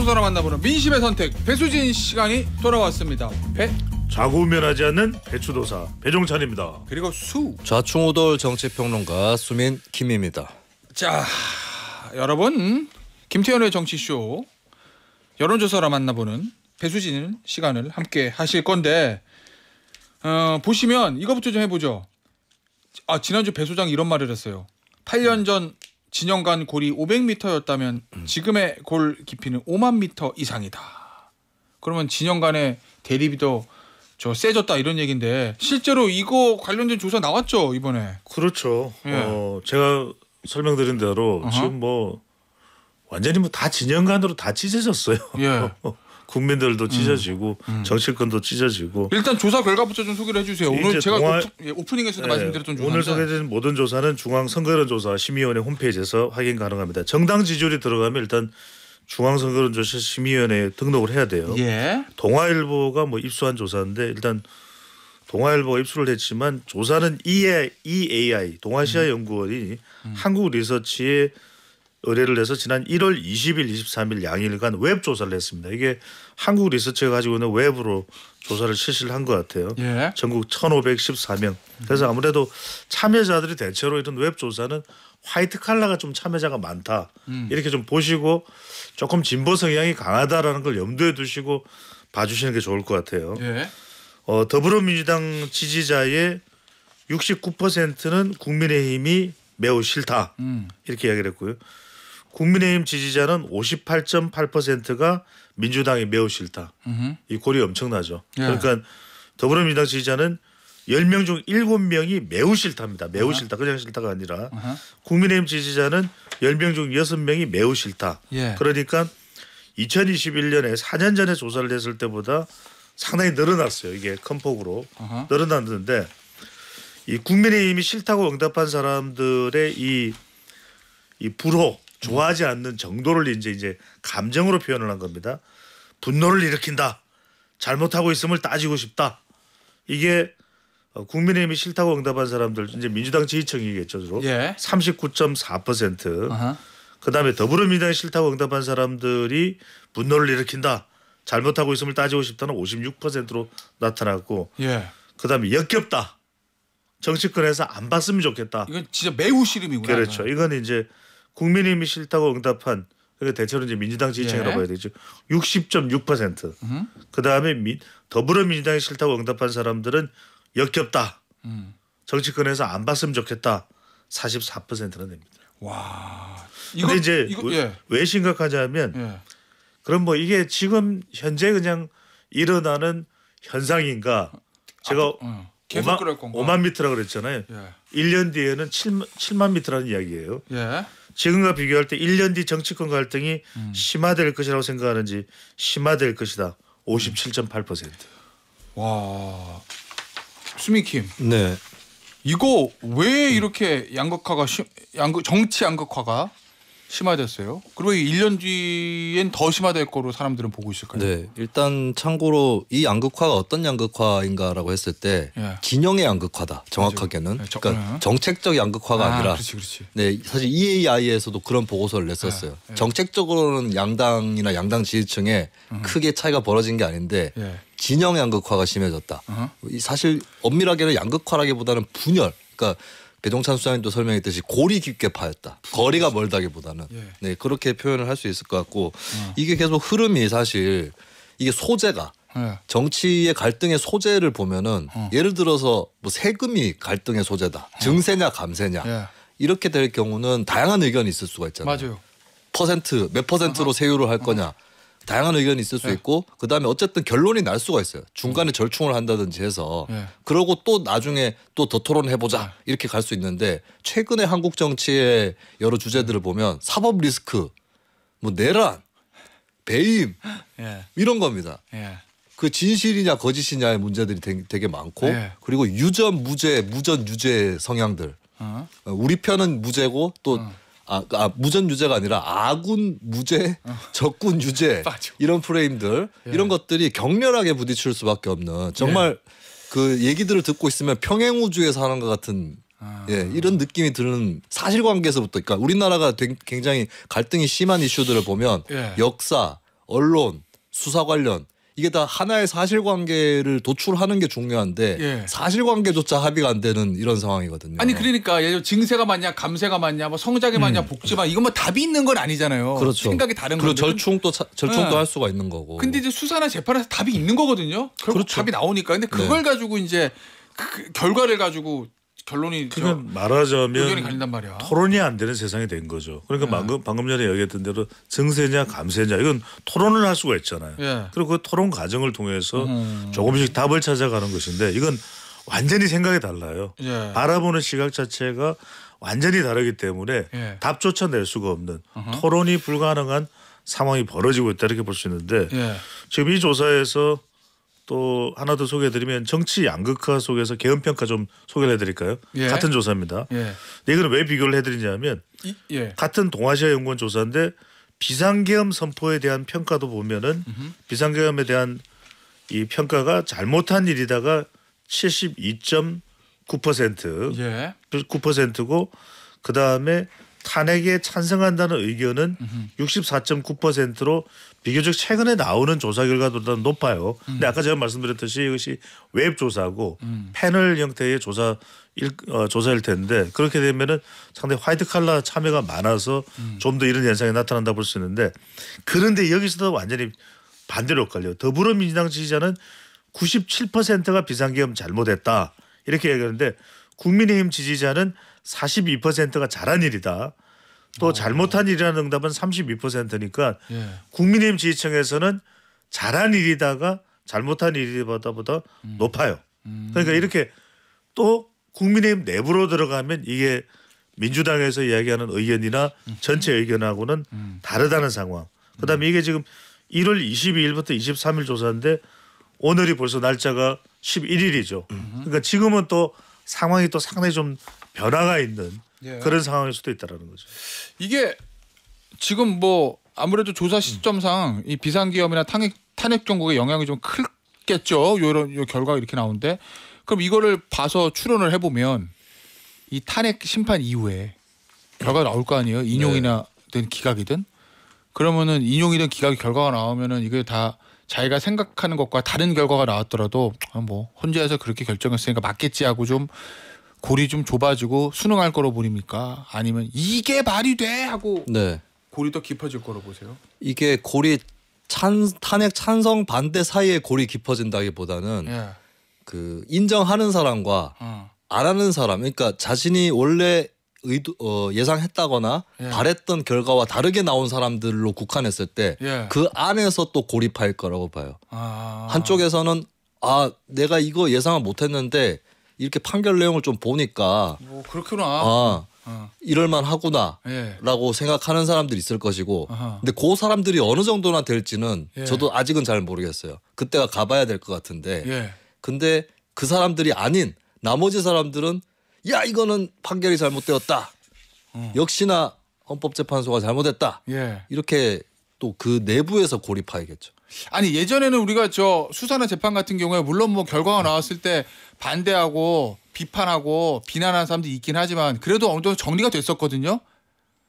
여론조사로 만나보는 민심의 선택 배수진 시간이 돌아왔습니다. 좌고우면하지 않는 배추도사 배종찬입니다. 그리고 좌충우돌 정치평론가 수민 김입니다. 자, 여러분 김태현의 정치쇼 여론조사로 만나보는 배수진 시간을 함께 하실 건데 보시면 이거부터 좀 해보죠. 지난주 배 소장이 이런 말을 했어요. 8년 전 진영 간 골이 500m였다면 지금의 골 깊이는 5만 미터 이상이다. 그러면 진영 간의 대립이 더 세졌다 이런 얘기인데 실제로 이거 관련된 조사 나왔죠 이번에. 그렇죠. 제가 설명드린 대로 지금 완전히 다 진영 간으로 다 찢어졌어요. 예. 국민들도 찢어지고 정치권도 찢어지고. 일단 조사 결과부터 좀 소개를 해주세요. 오늘 제가 오프닝에서도 말씀드렸던 조사인데 오늘 소개된 모든 조사는 중앙선거여론조사 심의위원회 홈페이지에서 확인 가능합니다. 정당 지지율이 들어가면 일단 중앙선거여론조사 심의위원회에 등록을 해야 돼요. 예. 동아일보가 입수한 조사인데 일단 동아일보가 입수를 했지만 조사는 EAI 동아시아연구원이 한국리서치에 의뢰를 해서 지난 1월 20일, 23일 양일간 웹 조사를 했습니다. 이게 한국리서치가 가지고 있는 웹으로 조사를 실시를 한 것 같아요. 예. 전국 1,514명. 그래서 아무래도 참여자들이 대체로 이런 웹 조사는 화이트 칼라가 좀 참여자가 많다. 이렇게 좀 보시고 조금 진보 성향이 강하다라는 걸 염두에 두시고 봐주시는 게 좋을 것 같아요. 예. 더불어민주당 지지자의 69%는 국민의힘이 매우 싫다. 이렇게 이야기를 했고요. 국민의힘 지지자는 58.8%가 민주당이 매우 싫다. 이 골이 엄청나죠. 예. 그러니까 더불어민주당 지지자는 10명 중 7명이 매우 싫답니다. 매우 싫다. 그냥 싫다가 아니라 국민의힘 지지자는 10명 중 6명이 매우 싫다. 예. 그러니까 2021년에 4년 전에 조사를 했을 때보다 상당히 늘어났어요. 이게 큰 폭으로 늘어났는데 이 국민의힘이 싫다고 응답한 사람들의 이 불호 좋아하지 않는 정도를 이제 감정으로 표현을 한 겁니다. 분노를 일으킨다. 잘못하고 있음을 따지고 싶다. 이게 국민의힘이 싫다고 응답한 사람들 이제 민주당 지지층이겠죠. 주로. 예. 39.4%. 그다음에 더불어민주당이 싫다고 응답한 사람들이 분노를 일으킨다. 잘못하고 있음을 따지고 싶다는 56%로 나타났고 예. 그다음에 역겹다. 정치권에서 안 봤으면 좋겠다. 이건 진짜 매우 싫음이구나. 그렇죠. 이건 이제 국민의힘이 싫다고 응답한 그러니까 대체로 이제 민주당 지지층이라고 봐야 되죠. 60.6%. 그다음에 더불어민주당이 싫다고 응답한 사람들은 역겹다. 정치권에서 안 봤으면 좋겠다. 44%나 됩니다. 와. 근데 이제 왜 심각하냐면 예. 그럼 이게 지금 현재 그냥 일어나는 현상인가? 제가 계속 그럴 건가? 5만 미터라고 그랬잖아요. 예. 1년 뒤에는 7만 미터라는 이야기예요. 예. 지금과 비교할 때 1년 뒤 정치권 갈등이 심화될 것이라고 생각하는지 심화될 것이다. 57.8%. 와. 수미킴. 네. 이거 왜 이렇게 정치 양극화가 심화됐어요? 그리고 1년 뒤엔 더 심화될 거로 사람들은 보고 있을까요? 네. 일단 참고로 이 양극화가 어떤 양극화인가라고 했을 때 진영의 양극화다. 정확하게는. 그러니까 정책적 양극화가 아니라 그렇지. 네, 사실 EAI에서도 그런 보고서를 냈었어요. 정책적으로는 양당이나 양당 지지층에 크게 차이가 벌어진 게 아닌데 진영 양극화가 심해졌다. 사실 엄밀하게는 양극화라기보다는 분열. 그러니까 배종찬 수장님도 설명했듯이 골이 깊게 파였다. 거리가 멀다기보다는 네, 그렇게 표현을 할 수 있을 것 같고 이게 계속 흐름이 사실 이게 소재가 정치의 갈등의 소재를 보면은 예를 들어서 세금이 갈등의 소재다. 증세냐 감세냐 이렇게 될 경우는 다양한 의견이 있을 수가 있잖아요. 맞아요. 몇 퍼센트로 세율을 할 거냐. 다양한 의견이 있을 수 있고 그다음에 어쨌든 결론이 날 수가 있어요. 중간에 절충을 한다든지 해서 그러고 또 나중에 또 더 토론해보자 이렇게 갈 수 있는데 최근에 한국 정치의 여러 주제들을 보면 사법 리스크, 내란, 배임 이런 겁니다. 그 진실이냐 거짓이냐의 문제들이 되게 많고 그리고 유전 무죄, 무전 유죄 성향들 우리 편은 무죄고 또 무전 유죄가 아니라 아군 무죄, 적군 유죄 이런 프레임들 이런 것들이 격렬하게 부딪힐 수밖에 없는 정말 그 얘기들을 듣고 있으면 평행우주에 사는 것 같은 이런 느낌이 드는 사실관계에서부터 그러니까 우리나라가 굉장히 갈등이 심한 이슈들을 보면 역사, 언론, 수사 관련 이게 다 하나의 사실관계를 도출하는 게 중요한데 예. 사실관계조차 합의가 안 되는 이런 상황이거든요. 아니 그러니까 예를 들어 증세가 맞냐 감세가 맞냐 뭐 성장이 맞냐 복지가 이건 뭐 답이 있는 건 아니잖아요. 그렇죠. 생각이 다른 그리고 건데. 절충도 할 수가 있는 거고. 근데 이제 수사나 재판에서 답이 있는 거거든요. 결국 그렇죠. 답이 나오니까. 근데 그걸 가지고 이제 그 결과를 가지고 결론이 그건 의견이 말하자면 갈린단 말이야. 토론이 안 되는 세상이 된 거죠. 그러니까 방금 전에 얘기했던 대로 증세냐 감세냐 이건 토론을 할 수가 있잖아요. 예. 그리고 그 토론 과정을 통해서 조금씩 답을 찾아가는 것인데 이건 완전히 생각이 달라요. 예. 바라보는 시각 자체가 완전히 다르기 때문에 예. 답조차 낼 수가 없는 토론이 불가능한 상황이 벌어지고 있다 이렇게 볼 수 있는데 예. 지금 이 조사에서 또 하나 더 소개해드리면 정치 양극화 속에서 개헌평가 좀 소개를 해드릴까요? 예. 같은 조사입니다. 예. 근데 이거는 왜 비교를 해드리냐면 예. 같은 동아시아 연구원 조사인데 비상계엄 선포에 대한 평가도 보면은 비상계엄에 대한 이 평가가 잘못한 일이다가 72.9% 예. 9%고 그 다음에 탄핵에 찬성한다는 의견은 64.9%로 비교적 최근에 나오는 조사 결과보다 높아요. 근데 아까 제가 말씀드렸듯이 이것이 웹 조사고 패널 형태의 조사일 텐데 그렇게 되면은 상당히 화이트 칼라 참여가 많아서 좀 더 이런 현상이 나타난다 볼 수 있는데 그런데 여기서도 완전히 반대로 엇갈려요. 더불어민주당 지지자는 97%가 비상계엄 잘못했다 이렇게 얘기하는데 국민의힘 지지자는 42%가 잘한 일이다. 또 잘못한 일이라는 응답은 32%니까 예. 국민의힘 지지층에서는 잘한 일이다가 잘못한 일이보다 높아요. 그러니까 이렇게 또 국민의힘 내부로 들어가면 이게 민주당에서 이야기하는 의견이나 전체 의견하고는 다르다는 상황. 그다음에 이게 지금 1월 22일부터 23일 조사인데 오늘이 벌써 날짜가 11일이죠. 그러니까 지금은 또 상황이 또 상당히 좀 변화가 있는 예. 그런 상황일 수도 있다라는 거죠. 이게 지금 뭐 아무래도 조사 시점상 이 비상계엄이나 탄핵 정국의 영향이 좀 크겠죠. 요런 요 결과가 이렇게 나오는데 그럼 이거를 봐서 추론을 해보면 이 탄핵 심판 이후에 결과가 나올 거 아니에요. 인용이나 된 기각이든 그러면은 인용이든 기각의 결과가 나오면은 이게 다 자기가 생각하는 것과 다른 결과가 나왔더라도 뭐 혼자서 그렇게 결정했으니까 맞겠지 하고 좀 골이 좀 좁아지고 순응할 거로 보입니까? 아니면 이게 말이 돼 하고 네. 골이 더 깊어질 거로 보세요? 이게 골이 탄핵 찬성 반대 사이에 골이 깊어진다기보다는 예. 그 인정하는 사람과 안 하는 사람, 그러니까 자신이 원래 예상했다거나 예. 바랬던 결과와 다르게 나온 사람들로 국한했을 때 그 예. 안에서 또 골이 파일 거라고 봐요. 아. 한쪽에서는 내가 이거 예상을 못했는데 이렇게 판결 내용을 좀 보니까 뭐 그렇구나. 이럴만 하구나라고 예. 생각하는 사람들이 있을 것이고 아하. 근데 그 사람들이 어느 정도나 될지는 예. 저도 아직은 잘 모르겠어요. 그때가 가봐야 될 것 같은데 예. 근데 그 사람들이 아닌 나머지 사람들은 야 이거는 판결이 잘못되었다. 역시나 헌법재판소가 잘못했다. 예. 이렇게 또 그 내부에서 골이 파이겠죠. 아니 예전에는 우리가 저 수사나 재판 같은 경우에 물론 뭐 결과가 나왔을 때 반대하고 비판하고 비난하는 사람들이 있긴 하지만 그래도 어느 정도 정리가 됐었거든요.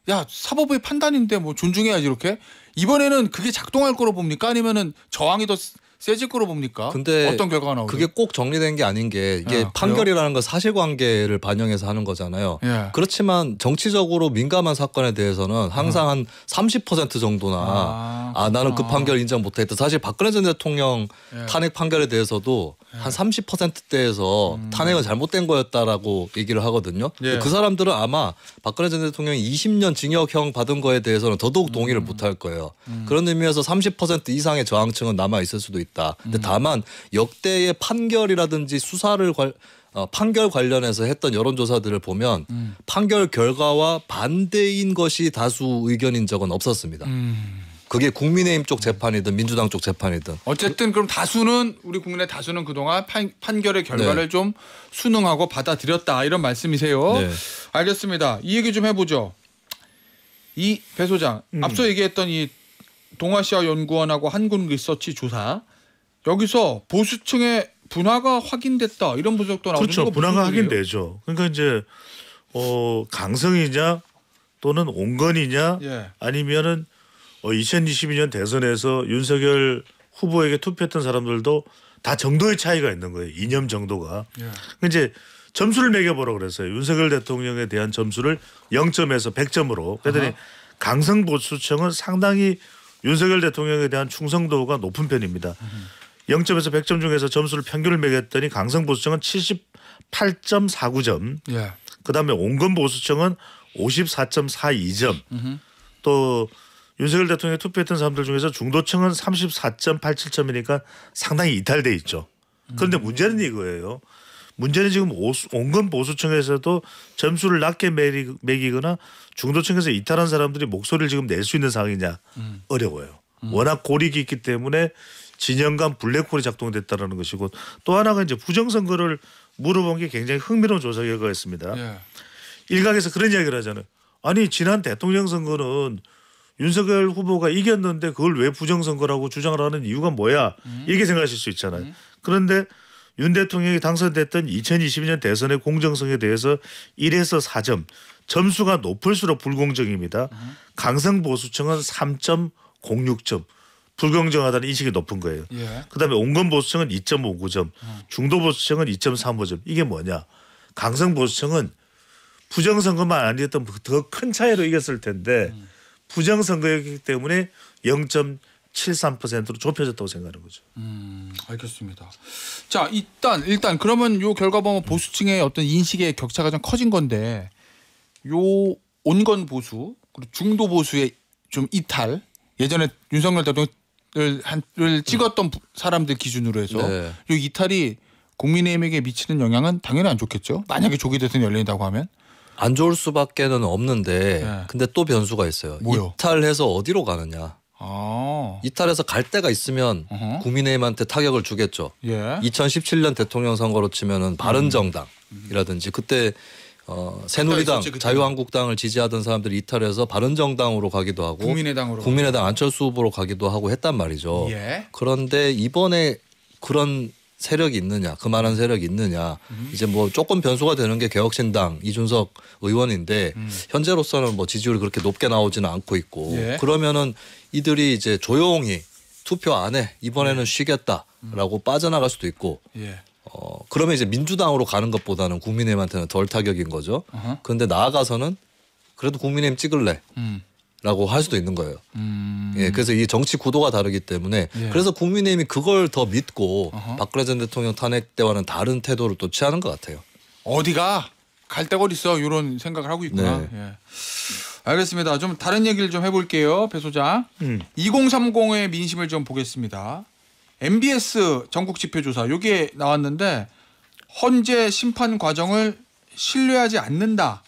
야 사법부의 판단인데 뭐 존중해야지 이렇게. 이번에는 그게 작동할 거로 봅니까? 아니면은 저항이 더 세질 거로 봅니까? 근데 어떤 결과가 나오죠? 그게 꼭 정리된 게 아닌 게 이게 그래요? 판결이라는 건 사실관계를 반영해서 하는 거잖아요. 예. 그렇지만 정치적으로 민감한 사건에 대해서는 항상 한 30% 정도나 나는 그 판결 인정 못했다. 사실 박근혜 전 대통령 예. 탄핵 판결에 대해서도 한 30%대에서 탄핵은 잘못된 거였다라고 얘기를 하거든요. 예. 그 사람들은 아마 박근혜 전 대통령이 20년 징역형 받은 거에 대해서는 더더욱 동의를 못할 거예요. 그런 의미에서 30% 이상의 저항층은 남아 있을 수도 있다. 근데 다만 역대의 판결이라든지 수사를 판결 관련해서 했던 여론조사들을 보면 판결 결과와 반대인 것이 다수 의견인 적은 없었습니다. 그게 국민의힘 쪽 재판이든 민주당 쪽 재판이든 어쨌든 그럼 다수는 우리 국민의 다수는 그동안 판결의 결과를 네. 좀 순응하고 받아들였다 이런 말씀이세요. 네. 알겠습니다. 이 얘기 좀 해보죠. 이 배 소장 앞서 얘기했던 이 동아시아 연구원하고 한국 리서치 조사 여기서 보수층의 분화가 확인됐다 이런 분석도 나오는 그렇죠. 거 분화가 무슨 얘기예요? 확인되죠. 그러니까 이제 강성이냐 또는 온건이냐 예. 아니면은 2022년 대선에서 윤석열 후보에게 투표했던 사람들도 다 정도의 차이가 있는 거예요. 이념 정도가. 이제 점수를 매겨보라고 그랬어요. 윤석열 대통령에 대한 점수를 0점에서 100점으로. 그랬더니 강성보수청은 상당히 윤석열 대통령에 대한 충성도가 높은 편입니다. 0점에서 100점 중에서 점수를 평균을 매겼더니 강성보수청은 78.49점. 예. 그다음에 온건보수청은 54.42점. 또 윤석열 대통령에 투표했던 사람들 중에서 중도층은 34.87점이니까 상당히 이탈돼 있죠. 그런데 문제는 이거예요. 문제는 지금 온건보수층에서도 점수를 낮게 매기거나 중도층에서 이탈한 사람들이 목소리를 지금 낼 수 있는 상황이냐 어려워요. 워낙 고립이 있기 때문에 진영 간 블랙홀이 작동됐다는 것이고 또 하나가 이제 부정선거를 물어본 게 굉장히 흥미로운 조사 결과였습니다. 예. 일각에서 그런 이야기를 하잖아요. 아니 지난 대통령 선거는 윤석열 후보가 이겼는데 그걸 왜 부정선거라고 주장을 하는 이유가 뭐야 이렇게 생각하실 수 있잖아요. 그런데 윤 대통령이 당선됐던 2022년 대선의 공정성에 대해서 1에서 4점 점수가 높을수록 불공정입니다. 강성보수청은 3.06점 불공정하다는 인식이 높은 거예요. 예. 그다음에 온건보수청은 2.59점 중도보수청은 2.35점 이게 뭐냐. 강성보수청은 부정선거만 아니었던 더 큰 차이로 이겼을 텐데 부정선거였기 때문에 0.73%로 좁혀졌다고 생각하는 거죠. 알겠습니다. 자, 일단 그러면 요 결과 보면 보수층의 어떤 인식의 격차가 좀 커진 건데 요 온건 보수 그리고 중도 보수의 좀 이탈 예전에 윤석열 대통령을 찍었던 사람들 기준으로 해서 네. 요 이탈이 국민의힘에게 미치는 영향은 당연히 안 좋겠죠. 만약에 조기 대선이 열린다고 하면 안 좋을 수밖에는 없는데 네. 근데 또 변수가 있어요. 뭐요? 이탈해서 어디로 가느냐. 이탈해서 갈 데가 있으면 국민의힘한테 타격을 주겠죠. 예. 2017년 대통령 선거로 치면은 바른정당이라든지 그때 새누리당, 있었지, 자유한국당을 지지하던 사람들이 이탈해서 바른정당으로 가기도 하고 국민의당 안철수 후보로 가기도 하고 했단 말이죠. 예. 그런데 이번에 그런 세력이 있느냐, 그만한 세력이 있느냐, 이제 뭐 조금 변수가 되는 게 개혁신당 이준석 의원인데 현재로서는 뭐 지지율이 그렇게 높게 나오지는 않고 있고 예. 그러면은 이들이 이제 조용히 투표 안 해 이번에는 쉬겠다라고 빠져나갈 수도 있고 예. 그러면 이제 민주당으로 가는 것보다는 국민의힘한테는 덜 타격인 거죠. 그런데 나아가서는 그래도 국민의힘 찍을래. 라고 할 수도 있는 거예요. 예, 그래서 이 정치 구도가 다르기 때문에 예. 그래서 국민의힘이 그걸 더 믿고 박근혜 전 대통령 탄핵 때와는 다른 태도를 또 취하는 것 같아요. 어디가 갈 데가 어디 있어 이런 생각을 하고 있구나. 네. 예. 알겠습니다. 좀 다른 얘기를 좀 해볼게요, 배 소장. 2030의 민심을 좀 보겠습니다. MBS 전국 지표조사 요게 나왔는데 헌재 심판 과정을 신뢰하지 않는다.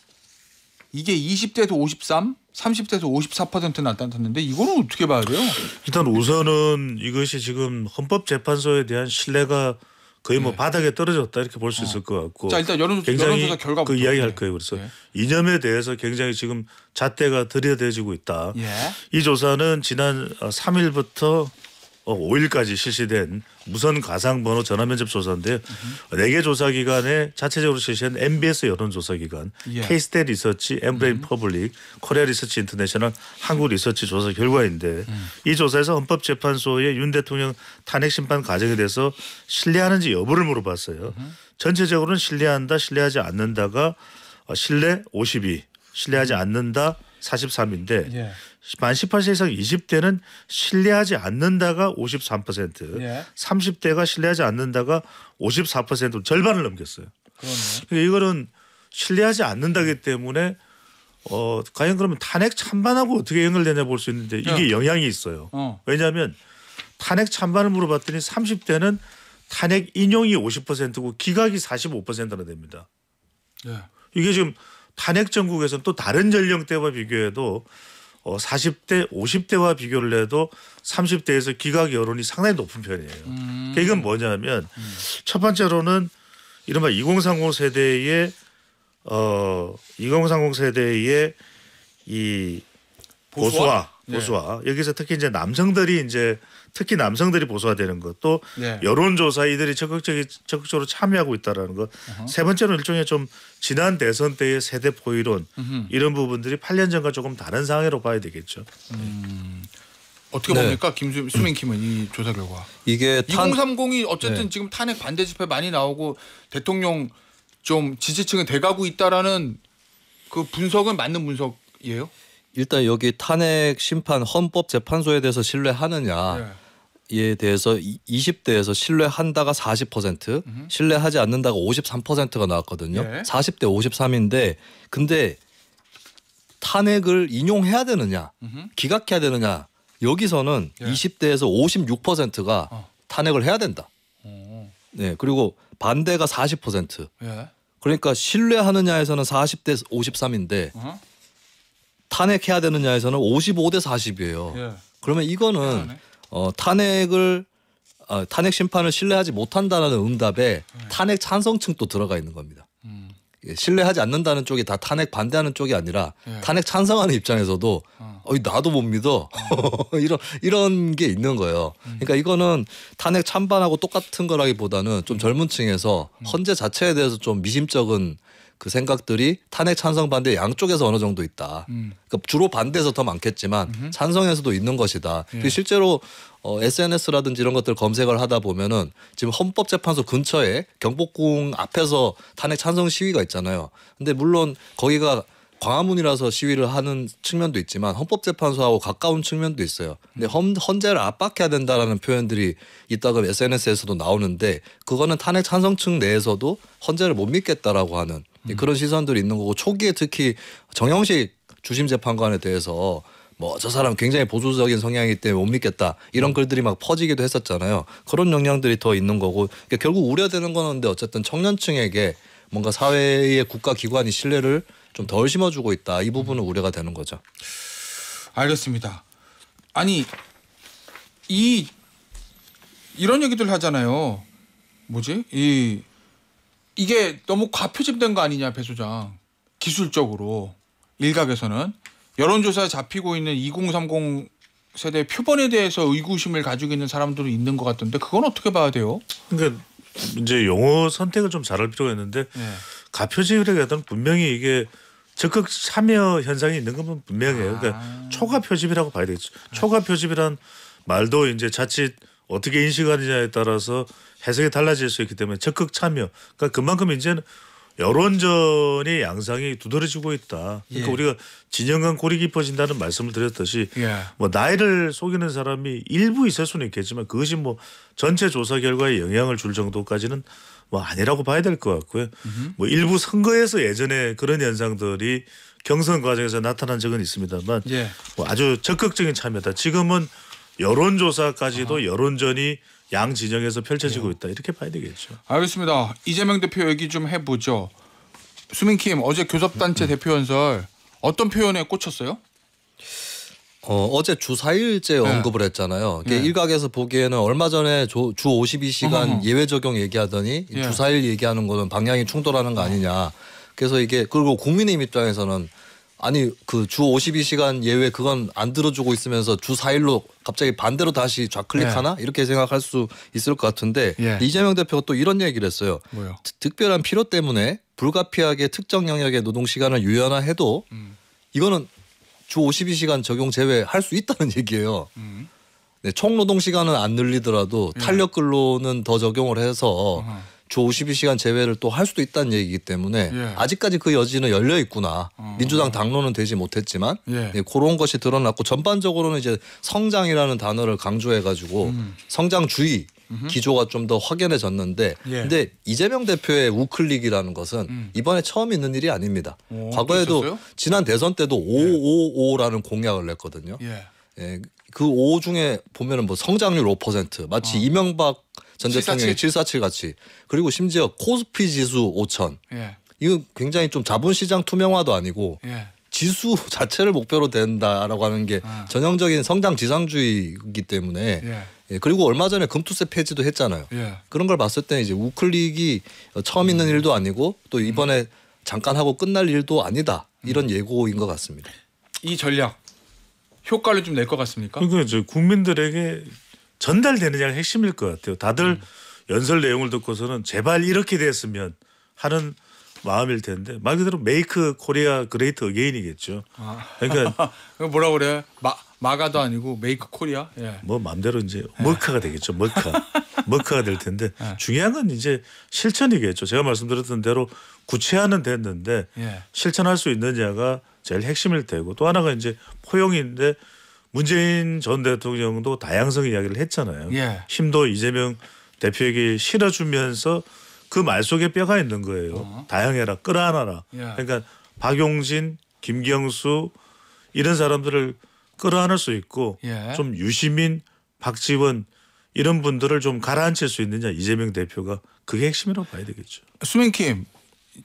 이게 20대에서 53, 30대에서 54% 나타났는데 이거는 어떻게 봐야 돼요? 일단 우선은 이것이 지금 헌법재판소에 대한 신뢰가 거의 뭐 바닥에 떨어졌다 이렇게 볼 수 있을 것 같고. 자 일단 여론조사 결과부터 그 이야기할 거예요. 그래서 이념에 대해서 굉장히 지금 잣대가 들여대지고 있다. 예. 이 조사는 지난 3일부터 5일까지 실시된 무선 가상번호 전화면접 조사인데요. 4개 조사기관에 자체적으로 실시한 MBS 여론조사기관, 예. K-스탯 리서치, 엠브레인 퍼블릭, 코리아 리서치 인터내셔널, 한국 리서치 조사 결과인데 이 조사에서 헌법재판소의 윤 대통령 탄핵심판 과정에 대해서 신뢰하는지 여부를 물어봤어요. 전체적으로는 신뢰한다, 신뢰하지 않는다가 신뢰 52, 신뢰하지 않는다 43인데 예. 만 18세 이상 20대는 신뢰하지 않는다가 53%, 예. 30대가 신뢰하지 않는다가 54% 절반을 넘겼어요. 그러네. 그러니까 이거는 신뢰하지 않는다기 때문에 과연 그러면 탄핵 찬반하고 어떻게 연결되냐 볼 수 있는데 이게 영향이 있어요. 왜냐하면 탄핵 찬반을 물어봤더니 30대는 탄핵 인용이 50%고 기각이 45%나 됩니다. 예. 이게 지금 탄핵 전국에서는 또 다른 연령대와 비교해도 40대, 50대와 비교를 해도 30대에서 기각 여론이 상당히 높은 편이에요. 그러니까 이건 뭐냐면 첫 번째로는 이른바 2030 세대의 2030 세대의 이 보수화 보수화. 여기서 특히 이제 남성들이 특히 남성들이 보수화되는 것, 또 여론조사 이들이 적극적으로 참여하고 있다라는 것. 세 번째는 일종의 좀 지난 대선 때의 세대 포이론 이런 부분들이 8년 전과 조금 다른 상황으로 봐야 되겠죠. 어떻게 봅니까, 수민킴은 이 조사 결과? 이게 2030이 어쨌든 지금 탄핵 반대 집회 많이 나오고 대통령 좀 지지층은 돼가고 있다라는 그 분석은 맞는 분석이에요? 일단 여기 탄핵 심판 헌법재판소에 대해서 신뢰하느냐에 대해서 20대에서 신뢰한다가 40%, 신뢰하지 않는다가 53%가 나왔거든요. 40대 53인데 근데 탄핵을 인용해야 되느냐, 기각해야 되느냐, 여기서는 20대에서 56%가 탄핵을 해야 된다. 네, 그리고 반대가 40%. 그러니까 신뢰하느냐에서는 40대 53인데 탄핵해야 되느냐에서는 55대 40이에요. 그러면 이거는 탄핵 심판을 신뢰하지 못한다는 응답에 탄핵 찬성층도 들어가 있는 겁니다. 신뢰하지 않는다는 쪽이 다 탄핵 반대하는 쪽이 아니라 탄핵 찬성하는 입장에서도 나도 못 믿어 이런 게 있는 거예요. 그러니까 이거는 탄핵 찬반하고 똑같은 거라기보다는 좀 젊은 층에서 헌재 자체에 대해서 좀 미심쩍은 그 생각들이 탄핵 찬성 반대 양쪽에서 어느 정도 있다. 그러니까 주로 반대에서 더 많겠지만 찬성에서도 있는 것이다. 실제로 SNS라든지 이런 것들 검색을 하다 보면은 지금 헌법재판소 근처에 경복궁 앞에서 탄핵 찬성 시위가 있잖아요. 근데 물론 거기가 광화문이라서 시위를 하는 측면도 있지만 헌법재판소하고 가까운 측면도 있어요. 근데 헌재를 압박해야 된다라는 표현들이 있다가 SNS에서도 나오는데 그거는 탄핵 찬성층 내에서도 헌재를 못 믿겠다라고 하는 그런 시선들이 있는 거고, 초기에 특히 정영식 주심 재판관에 대해서 뭐 저 사람 굉장히 보수적인 성향이기 때문에 못 믿겠다 이런 글들이 막 퍼지기도 했었잖아요. 그런 영향들이 더 있는 거고, 그러니까 결국 우려되는 거는데 어쨌든 청년층에게 뭔가 사회의 국가기관이 신뢰를 좀 덜 심어주고 있다. 이 부분은 우려가 되는 거죠. 알겠습니다. 아니 이런 얘기들 하잖아요. 뭐지? 이게 너무 과표집된 거 아니냐, 배 소장. 기술적으로 일각에서는 여론조사에 잡히고 있는 2030 세대 표본에 대해서 의구심을 가지고 있는 사람들은 있는 것 같던데 그건 어떻게 봐야 돼요? 그러니까 이제 용어 선택을 좀 잘할 필요가 있는데 가표집이라기보다는 분명히 이게 적극 참여 현상이 있는 건 분명해요. 그러니까 초가표집이라고 봐야 되겠죠. 초가표집이란 말도 이제 자칫 어떻게 인식하느냐에 따라서 해석이 달라질 수 있기 때문에 적극 참여. 그러니까 그만큼 이제는 여론전의 양상이 두드러지고 있다. 그러니까 우리가 진영간 골이 깊어진다는 말씀을 드렸듯이 뭐 나이를 속이는 사람이 일부 있을 수는 있겠지만 그것이 뭐 전체 조사 결과에 영향을 줄 정도까지는 뭐 아니라고 봐야 될 것 같고요. 뭐 일부 선거에서 예전에 그런 현상들이 경선 과정에서 나타난 적은 있습니다만 뭐 아주 적극적인 참여다. 지금은 여론조사까지도 여론전이 양 진영에서 펼쳐지고 있다. 이렇게 봐야 되겠죠. 알겠습니다. 이재명 대표 얘기 좀 해보죠. 수민킴, 어제 교섭단체 대표연설 어떤 표현에 꽂혔어요? 어제 주 4일째 언급을 했잖아요. 일각에서 보기에는 얼마 전에 주 52시간 예외 적용 얘기하더니 주 4일 얘기하는 거는 방향이 충돌하는 거 아니냐. 그래서 이게 그리고 국민의힘 입장에서는 아니 그 주 52시간 예외 그건 안 들어주고 있으면서 주 4일로 갑자기 반대로 다시 좌클릭하나 이렇게 생각할 수 있을 것 같은데 이재명 대표가 또 이런 얘기를 했어요. 뭐요? 특별한 필요 때문에 불가피하게 특정 영역의 노동시간을 유연화해도 이거는 주 52시간 적용 제외할 수 있다는 얘기예요. 네, 총노동시간은 안 늘리더라도 탄력근로는 더 적용을 해서 주 52시간 제외를 또 할 수도 있다는 얘기이기 때문에 아직까지 그 여지는 열려 있구나. 민주당 당론은 되지 못했지만 그런 것이 드러났고, 전반적으로는 이제 성장이라는 단어를 강조해가지고 성장주의 기조가 좀 더 확연해졌는데 근데 이재명 대표의 우클릭이라는 것은 이번에 처음 있는 일이 아닙니다. 과거에도 지난 대선 때도 555라는 공약을 냈거든요. 그 5 중에 보면은 뭐 성장률 5% 마치 이명박 전 대통령의 747 같이, 그리고 심지어 코스피 지수 5,000. 이거 굉장히 좀 자본시장 투명화도 아니고 지수 자체를 목표로 된다라고 하는 게 전형적인 성장 지상주의이기 때문에 그리고 얼마 전에 금투세 폐지도 했잖아요. 그런 걸 봤을 때 이제 우클릭이 처음 있는 일도 아니고 또 이번에 잠깐 하고 끝날 일도 아니다. 이런 예고인 것 같습니다. 이 전략 효과를 좀 낼 것 같습니까? 그러니까 저 국민들에게 전달되느냐가 핵심일 것 같아요. 다들 연설 내용을 듣고서는 제발 이렇게 됐으면 하는 마음일 텐데 말 그대로 메이크 코리아 그레이트 어게인이겠죠. 그러니까 뭐라 그래? 마가도 아니고 메이크 코리아. 예. 뭐 마음대로 이제 머카가 되겠죠. 머카가 될 텐데 중요한 건 이제 실천이겠죠. 제가 말씀드렸던 대로 구체화는 됐는데 실천할 수 있느냐가 제일 핵심일 테고 또 하나가 이제 포용인데 문재인 전 대통령도 다양성 이야기를 했잖아요. 힘도 이재명 대표에게 실어주면서 그 말 속에 뼈가 있는 거예요. 다양해라, 끌어안아라. 그러니까 박용진, 김경수 이런 사람들을 끌어안을 수 있고 좀 유시민, 박지원 이런 분들을 좀 가라앉힐 수 있느냐 이재명 대표가 그게 핵심이라고 봐야 되겠죠. 수민킴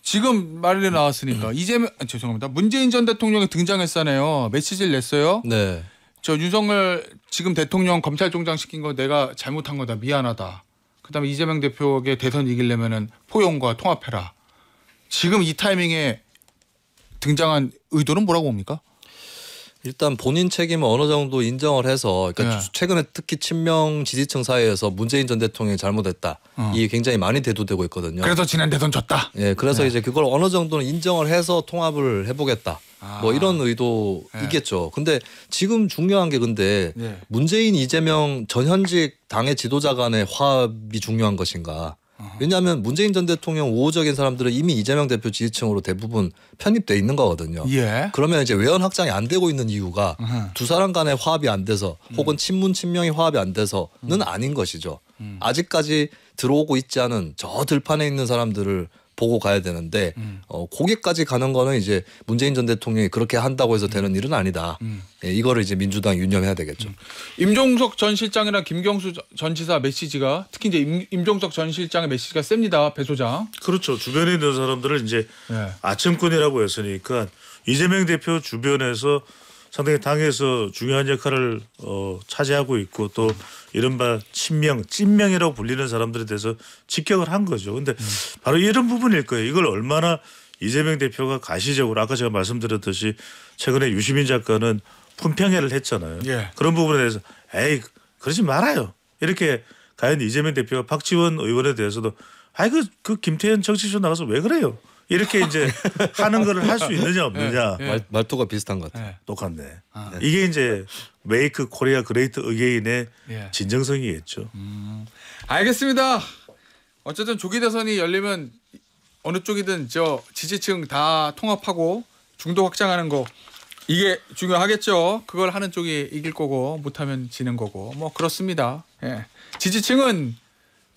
지금 말이 나왔으니까 죄송합니다. 문재인 전 대통령이 등장했잖아요. 메시지를 냈어요. 네. 저 윤석열 지금 대통령 검찰총장 시킨 거 내가 잘못한 거다 미안하다. 그다음에 이재명 대표에게 대선 이기려면은 포용과 통합해라. 지금 이 타이밍에 등장한 의도는 뭐라고 봅니까? 일단 본인 책임을 어느 정도 인정을 해서 그러니까 최근에 특히 친명 지지층 사이에서 문재인 전 대통령이 잘못했다. 이게 굉장히 많이 대두되고 있거든요. 그래서 지난 대선 졌다. 예, 그래서 이제 그걸 어느 정도는 인정을 해서 통합을 해보겠다. 뭐 이런 의도이겠죠. 근데 지금 중요한 게 근데 문재인 이재명 전현직 당의 지도자 간의 화합이 중요한 것인가. 왜냐하면 문재인 전 대통령 우호적인 사람들은 이미 이재명 대표 지지층으로 대부분 편입돼 있는 거거든요. 그러면 이제 외연 확장이 안 되고 있는 이유가 두 사람 간의 화합이 안 돼서 혹은 친문 친명의 화합이 안 돼서는 아닌 것이죠. 아직까지 들어오고 있지 않은 저 들판에 있는 사람들을 보고 가야 되는데 거기까지 가는 거는 이제 문재인 전 대통령이 그렇게 한다고 해서 되는 일은 아니다. 예, 이거를 이제 민주당이 유념해야 되겠죠. 임종석 전 실장이랑 김경수 전 지사 메시지가 특히 이제 임종석 전 실장의 메시지가 셉니다. 배 소장. 그렇죠. 주변에 있는 사람들을 이제 아첨꾼이라고 했으니까 이재명 대표 주변에서 상당히 당에서 중요한 역할을 차지하고 있고 또 이른바 친명, 찐명이라고 불리는 사람들에 대해서 직격을 한 거죠. 근데 바로 이런 부분일 거예요. 이걸 얼마나 이재명 대표가 가시적으로 아까 제가 말씀드렸듯이 최근에 유시민 작가는 품평회를 했잖아요. 그런 부분에 대해서 에이 그러지 말아요. 이렇게 과연 이재명 대표가 박지원 의원에 대해서도 아이 그 김태현 정치쇼 나가서 왜 그래요? 이렇게 이제 하는 거를 할 수 있느냐 없느냐. 말투가 비슷한 것 같아요. 똑같네. 이게 이제 메이크 코리아 그레이트 어게인의 진정성이겠죠. 알겠습니다. 어쨌든 조기 대선이 열리면 어느 쪽이든 저 지지층 다 통합하고 중도 확장하는 거 이게 중요하겠죠. 그걸 하는 쪽이 이길 거고 못하면 지는 거고 뭐 그렇습니다. 지지층은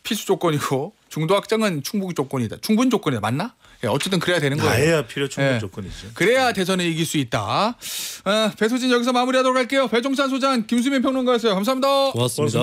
필수 조건이고 중도 확장은 충분 조건이다. 맞나? 어쨌든 그래야 되는 거예요. 다해야 필요 충분 조건이죠. 그래야 대선에 이길 수 있다. 배소진 여기서 마무리하도록 할게요. 배종찬 소장, 김수민 평론가였어요. 감사합니다. 고맙습니다.